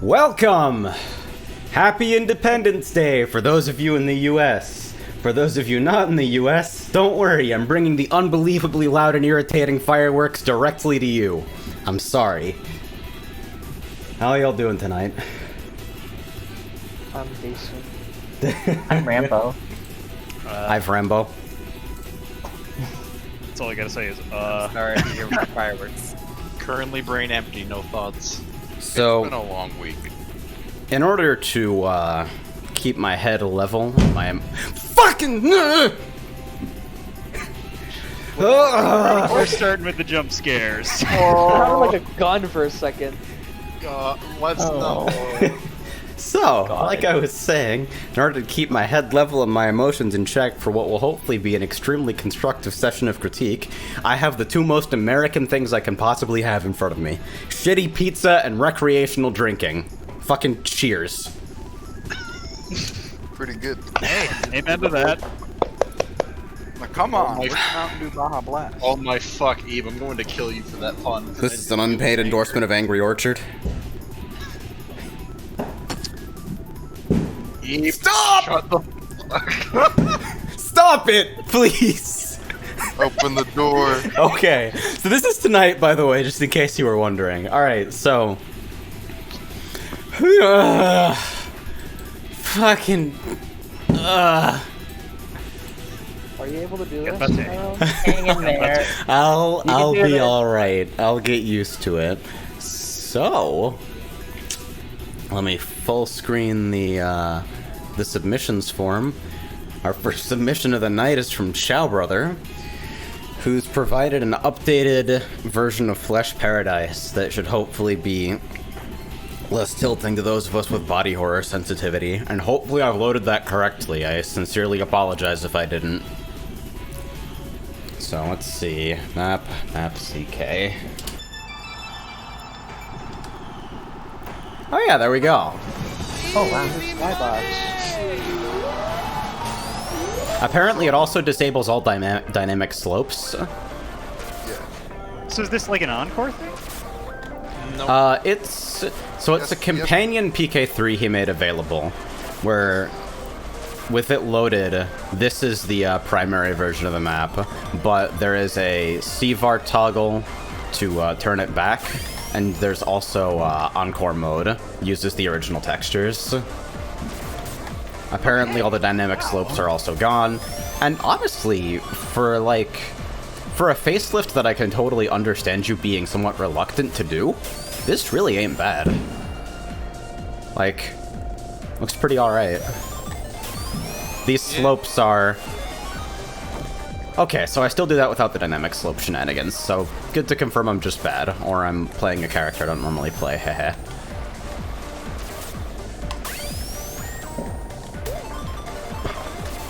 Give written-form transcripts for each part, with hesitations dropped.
Welcome! Happy Independence Day for those of you in the US. For those of you not in the US, don't worry, I'm bringing the unbelievably loud and irritating fireworks directly to you. I'm sorry. How are y'all doing tonight? I'm decent. I'm Rambo. I've Rambo. That's all I gotta say is, Sorry to hear about fireworks. Currently brain empty, no thoughts. So, It's been a long week. in order to keep my head level, my fucking we're starting with the jump scares. Oh, it sounded like a gun for a second. Let's know. So, like I was saying, in order to keep my head level and my emotions in check for what will hopefully be an extremely constructive session of critique, I have the two most American things I can possibly have in front of me. Shitty pizza and recreational drinking. Fucking cheers. Pretty good. Hey, amen to that. Now come on. Mountain Dew Baja Blast. Oh my fuck, Eve, I'm going to kill you for that pun. This is an unpaid endorsement of Angry Orchard. Eve, Stop! shut the fuck. Stop it, please! Open the door. Okay, so this is tonight, by the way, just in case you were wondering. Alright, so... fucking... Are you able to do Get this? that Hang in there. I'll do be this. alright. I'll get used to it. So... let me full screen the submissions form. Our first submission of the night is from Chow Brother, who's provided an updated version of Flesh Paradise that should hopefully be less tilting to those of us with body horror sensitivity, and hopefully I've loaded that correctly. I sincerely apologize if I didn't. So let's see. Map CK. Oh yeah, there we go. Oh wow, skybox. Apparently it also disables all dynamic slopes. So is this like an encore thing? It's a companion PK3 he made available, where with it loaded, this is the primary version of the map, but there is a CVAR toggle to turn it back, and there's also Encore mode, uses the original textures. Apparently all the dynamic slopes are also gone, and honestly, for a facelift that I can totally understand you being somewhat reluctant to do, this really ain't bad. Like, looks pretty alright. These slopes are... okay, so I still do that without the dynamic slope shenanigans, so good to confirm I'm just bad, or I'm playing a character I don't normally play, heh.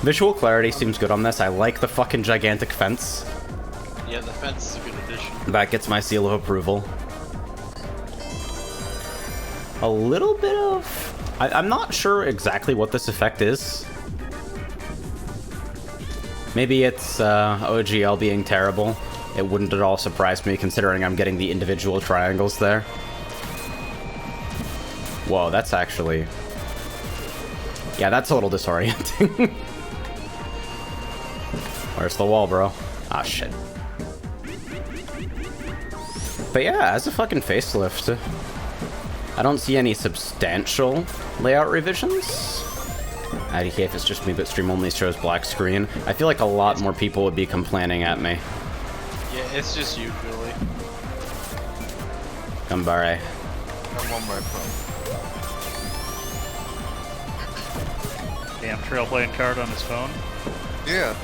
Visual clarity seems good on this. I like the fucking gigantic fence. Yeah, the fence is a good addition. That gets my seal of approval. A little bit of... I'm not sure exactly what this effect is. Maybe it's OGL being terrible. It wouldn't at all surprise me considering I'm getting the individual triangles there. Whoa, that's actually... yeah, that's a little disorienting. Where's the wall, bro? Ah, shit. But yeah, as a fucking facelift, I don't see any substantial layout revisions. IDK if it's just me, but stream only shows black screen. I feel like a lot more people would be complaining at me. Yeah, it's just you, Julie. Gambare. I'm on my phone. Damn trail playing card on his phone. Yeah,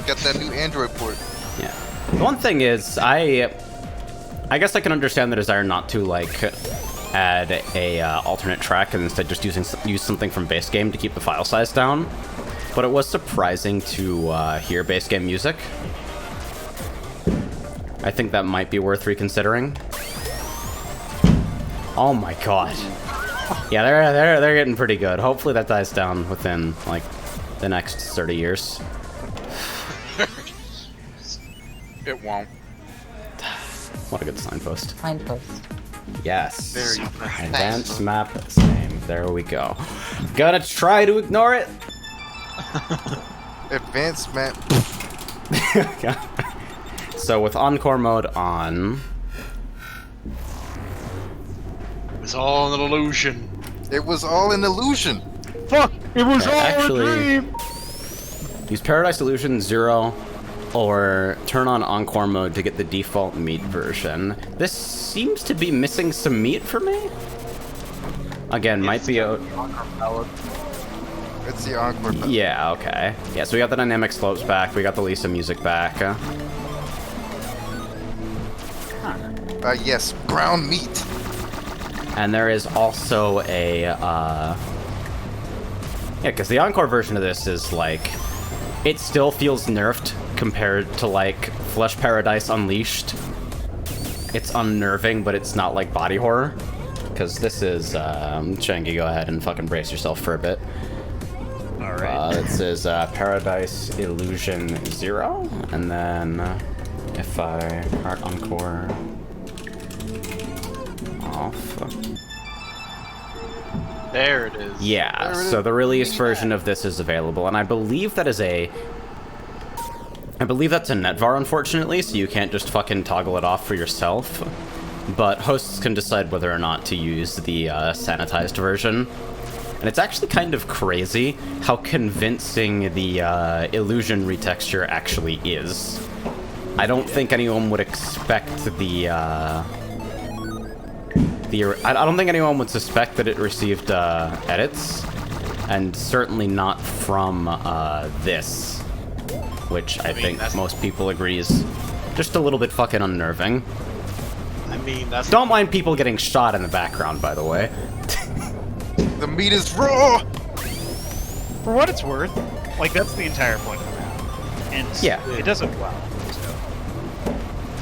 got that new Android port. Yeah. The one thing is, I guess I can understand the desire not to, like, add a alternate track and instead just use something from base game to keep the file size down. But it was surprising to hear base game music. I think that might be worth reconsidering. Oh my god. Yeah, they're getting pretty good. Hopefully that dies down within, like, the next 30 years. It won't. What a good signpost. Signpost. Yes. Very Advanced map, same. There we go. Gonna try to ignore it. Advanced map. So with Encore mode on, It's all an illusion. It was all an illusion. Fuck! It was all actually- a dream! use Paradise Illusion 0 or turn on Encore mode to get the default meat version. This seems to be missing some meat for me. Again, might be a... It's the encore. Map. Yeah, okay. Yeah, so we got the dynamic slopes back, we got the Lisa music back. Yes, ground meat. And there is also a, yeah, because the Encore version of this is, like, it still feels nerfed compared to, like, Flesh Paradise Unleashed. It's unnerving, but it's not, like, body horror. Because this is, Shangy, go ahead and fucking brace yourself for a bit. Alright. This is, Paradise Illusion 0, and then, if I heart Encore off. There it is. Yeah, There it so is. the release version of this is available, and I believe that is I believe that's a netvar, unfortunately, so you can't just fucking toggle it off for yourself. But hosts can decide whether or not to use the sanitized version. And it's actually kind of crazy how convincing the illusion retexture actually is. I don't think anyone would expect I don't think anyone would suspect that it received edits, and certainly not from this, which I think that's- most people agree is just a little bit fucking unnerving. I mean, that's Don't mind people getting shot in the background, by the way. The meat is raw. For what it's worth, like, that's the entire point of the map. And Yeah. it does it well. So.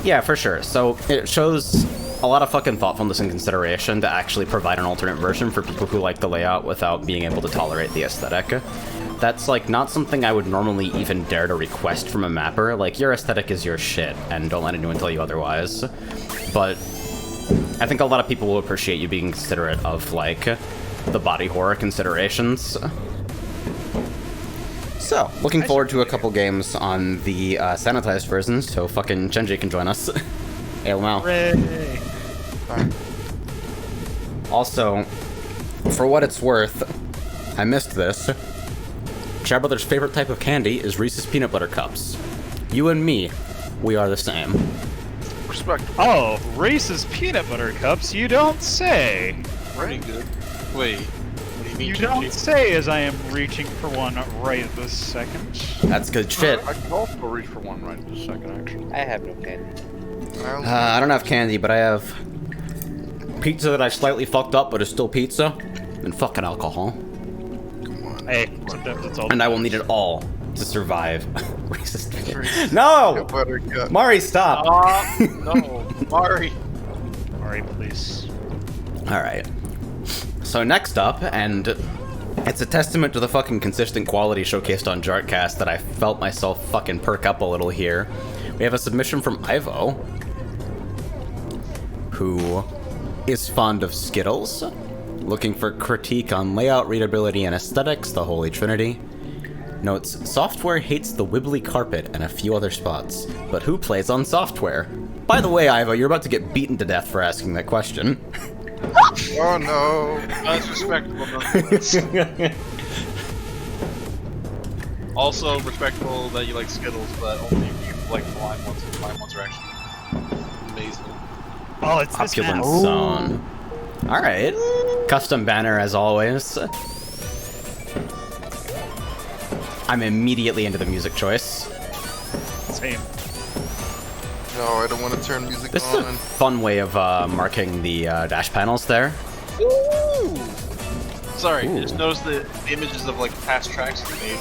Yeah, for sure. So it shows a lot of fucking thoughtfulness and consideration to actually provide an alternate version for people who like the layout without being able to tolerate the aesthetic. That's, like, not something I would normally even dare to request from a mapper. Like, your aesthetic is your shit, and don't let anyone tell you otherwise. But I think a lot of people will appreciate you being considerate of, like, the body horror considerations. So, looking forward to a couple games on the sanitized versions, so fucking Chenji can join us. ALML. Hooray! Also, for what it's worth, I missed this. Chad Brothers' favorite type of candy is Reese's Peanut Butter Cups. You and me, we are the same. respect. Oh, Reese's peanut butter cups, you don't say! Pretty good. Wait, what do you mean? You Chingy? don't say as I am reaching for one right this second. That's good shit. I can also reach for one right this second, actually. I have no candy. I don't have candy, but I have pizza that I slightly fucked up, but is still pizza, and fucking alcohol. Hey, sometimes it's all. And I will need it all to survive. No! Buttercup. Mari, stop! No, Mari. Alright, please. Alright. So next up, and it's a testament to the fucking consistent quality showcased on Jartcast that I felt myself fucking perk up a little here. We have a submission from Ivo, who is fond of Skittles, looking for critique on layout, readability, and aesthetics, the Holy Trinity. Notes, software hates the wibbly carpet and a few other spots, but who plays on software? By the way, Ivo, you're about to get beaten to death for asking that question. Oh no. That's respectable nonetheless. Also respectable that you like Skittles, but only if you like the lime ones. The lime ones are actually amazing. Oh, it's this Opulent map. zone. Alright. Custom banner as always. I'm immediately into the music choice. Same. No, I don't want to turn music This is a on. fun way of marking the dash panels there. Ooh! Sorry, Ooh. just notice the images of like past tracks you made.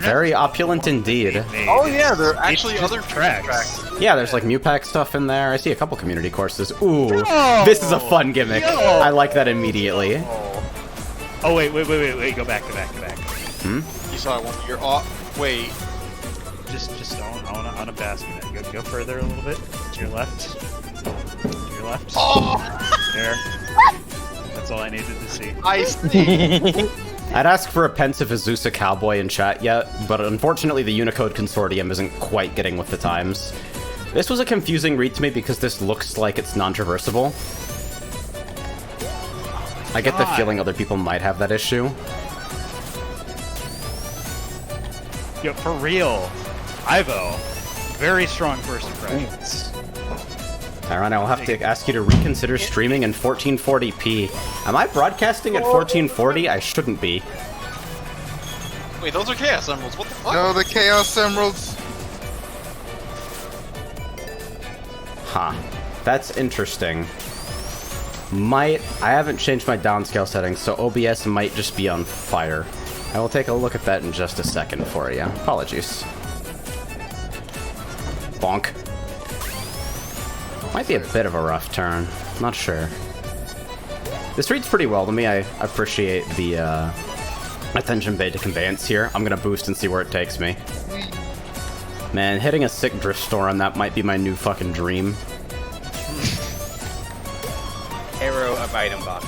Very opulent indeed. Oh yeah, there are It's actually just other tracks. Yeah, there's like Mupac stuff in there. I see a couple community courses. Ooh, Yo! this is a fun gimmick. Yo! I like that immediately. Oh wait, go back. Hmm? You saw one. You're off. Wait. Just I wanna bask in it. Go further a little bit. To your left. To your 3 left. Oh! There. That's all I needed to see. I see. I'd ask for a pensive Azusa cowboy in chat yet, but unfortunately the Unicode Consortium isn't quite getting with the times. This was a confusing read to me because this looks like it's non-traversable. I get the feeling other people might have that issue. Yo, for real. Ivo. Very strong first impressions. Tyron, I'll have to ask you to reconsider streaming in 1440p. Am I broadcasting at 1440? I shouldn't be. Wait, those are Chaos Emeralds. What the fuck? No, the Chaos Emeralds. Huh. That's interesting. I haven't changed my downscale settings, so OBS might just be on fire. I will take a look at that in just a second for you. Apologies. Bonk. Might be a bit of a rough turn. Not sure. This reads pretty well to me. I appreciate the attention paid to conveyance here. I'm gonna boost and see where it takes me. Man, hitting a sick drift storm, that might be my new fucking dream. Arrow of item box.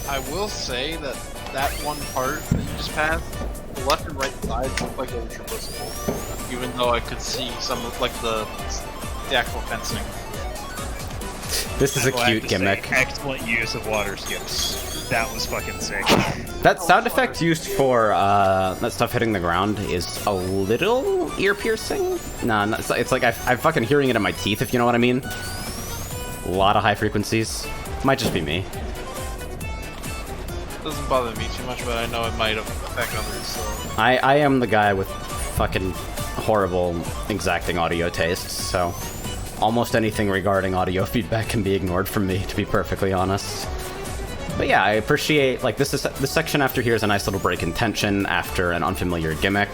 I will say that that one part that you just passed, the left and right sides look like they were traversable, even though I could see some of like the actual fencing. This is a I will have cute to say, gimmick. excellent use of water skips. That was fucking sick. That sound effect used for that stuff hitting the ground is a little ear piercing. Nah, it's like I'm fucking hearing it in my teeth, if you know what I mean. A lot of high frequencies. Might just be me. Doesn't bother me too much, but I know it might affect others. So I am the guy with fucking horrible exacting audio tastes, so almost anything regarding audio feedback can be ignored from me, to be perfectly honest. But yeah, I appreciate, like, this section after here is a nice little break in tension after an unfamiliar gimmick.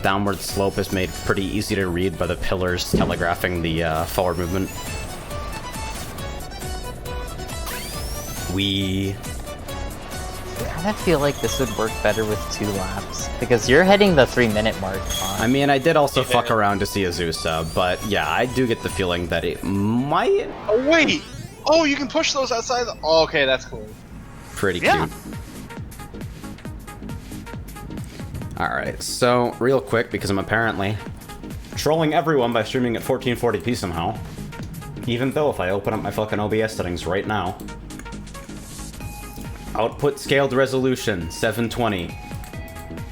Downward slope is made pretty easy to read by the pillars telegraphing the forward movement. I kind of feel like this would work better with 2 laps because you're hitting the 3-minute mark. I mean, I did also fuck around to see Azusa, but yeah, I do get the feeling that it might... oh wait! Oh, you can push those outside the... oh, okay, that's cool. Pretty Yeah. cute. Alright, so real quick, because I'm apparently trolling everyone by streaming at 1440p somehow. Even though if I open up my fucking OBS settings right now. Output scaled resolution, 720.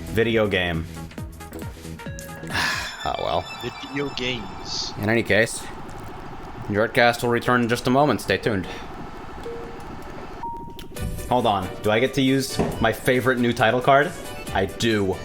Video game. Oh well. Video games. In any case, jartcast will return in just a moment. Stay tuned. Hold on. Do I get to use my favorite new title card? I do.